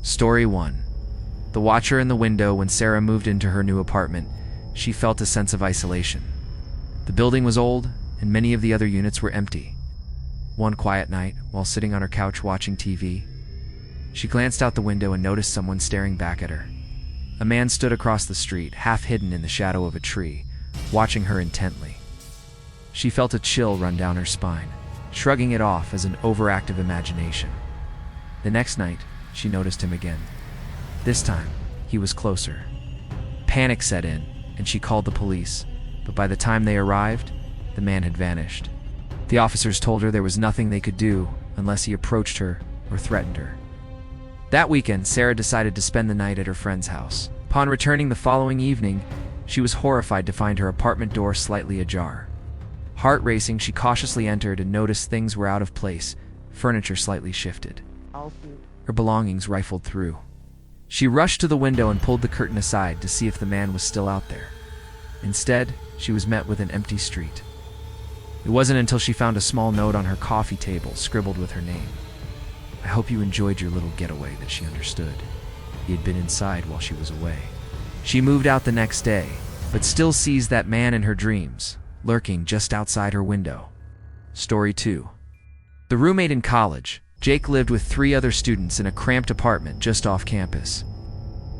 Story 1. The watcher in the window. When Sarah moved into her new apartment, she felt a sense of isolation. The building was old, and many of the other units were empty. One quiet night, while sitting on her couch watching TV, she glanced out the window and noticed someone staring back at her. A man stood across the street, half hidden in the shadow of a tree, watching her intently. She felt a chill run down her spine, shrugging it off as an overactive imagination. The next night, she noticed him again. This time, he was closer. Panic set in, and she called the police, but by the time they arrived, the man had vanished. The officers told her there was nothing they could do unless he approached her or threatened her. That weekend, Sarah decided to spend the night at her friend's house. Upon returning the following evening, she was horrified to find her apartment door slightly ajar. Heart racing, she cautiously entered and noticed things were out of place, furniture slightly shifted. Her belongings rifled through. She rushed to the window and pulled the curtain aside to see if the man was still out there. Instead, she was met with an empty street. It wasn't until she found a small note on her coffee table scribbled with her name. "I hope you enjoyed your little getaway," that she understood. He had been inside while she was away. She moved out the next day, but still sees that man in her dreams, lurking just outside her window. Story 2. The roommate in college. Jake lived with 3 other students in a cramped apartment just off campus.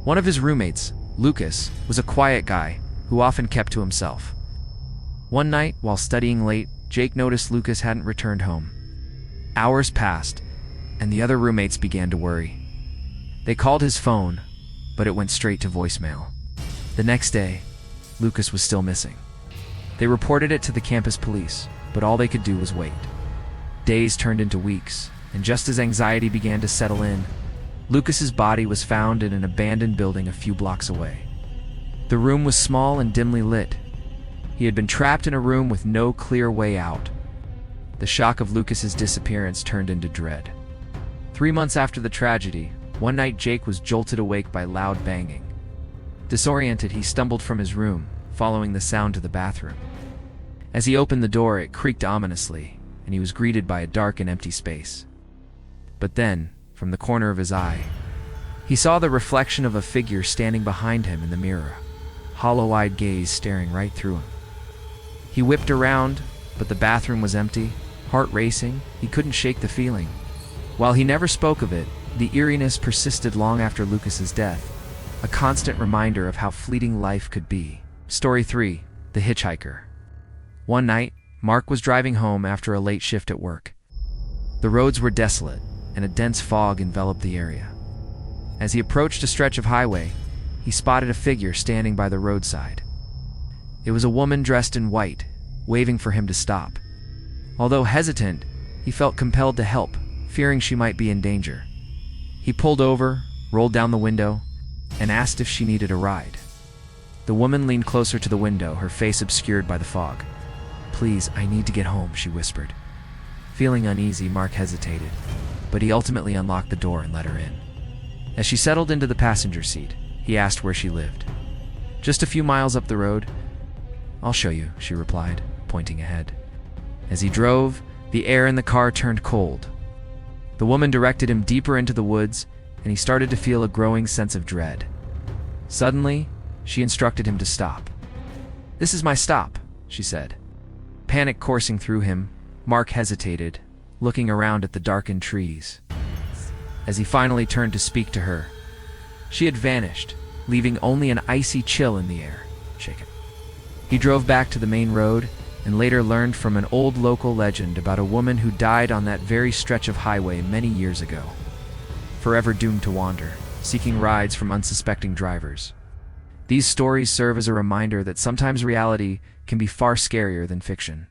One of his roommates, Lucas, was a quiet guy who often kept to himself. One night, while studying late, Jake noticed Lucas hadn't returned home. Hours passed, and the other roommates began to worry. They called his phone, but it went straight to voicemail. The next day, Lucas was still missing. They reported it to the campus police, but all they could do was wait. Days turned into weeks, and just as anxiety began to settle in, Lucas's body was found in an abandoned building a few blocks away. The room was small and dimly lit. He had been trapped in a room with no clear way out. The shock of Lucas's disappearance turned into dread. 3 months after the tragedy, one night Jake was jolted awake by loud banging. Disoriented, he stumbled from his room, following the sound to the bathroom. As he opened the door, it creaked ominously, and he was greeted by a dark and empty space. But then, from the corner of his eye, he saw the reflection of a figure standing behind him in the mirror, hollow-eyed gaze staring right through him. He whipped around, but the bathroom was empty. Heart racing, he couldn't shake the feeling. While he never spoke of it, the eeriness persisted long after Lucas's death, a constant reminder of how fleeting life could be. Story 3. The Hitchhiker. One night, Mark was driving home after a late shift at work. The roads were desolate, and a dense fog enveloped the area. As he approached a stretch of highway, he spotted a figure standing by the roadside. It was a woman dressed in white, waving for him to stop. Although hesitant, he felt compelled to help, fearing she might be in danger. He pulled over, rolled down the window, and asked if she needed a ride. The woman leaned closer to the window, her face obscured by the fog. "Please, I need to get home," she whispered. Feeling uneasy, Mark hesitated, but he ultimately unlocked the door and let her in. As she settled into the passenger seat, he asked where she lived. "Just a few miles up the road." "I'll show you," she replied, pointing ahead. As he drove, the air in the car turned cold. The woman directed him deeper into the woods, and he started to feel a growing sense of dread. Suddenly, she instructed him to stop. "This is my stop," she said. Panic coursing through him, Mark hesitated, looking around at the darkened trees. As he finally turned to speak to her, she had vanished, leaving only an icy chill in the air. Shaken. He drove back to the main road and later learned from an old local legend about a woman who died on that very stretch of highway many years ago, forever doomed to wander, seeking rides from unsuspecting drivers. These stories serve as a reminder that sometimes reality can be far scarier than fiction.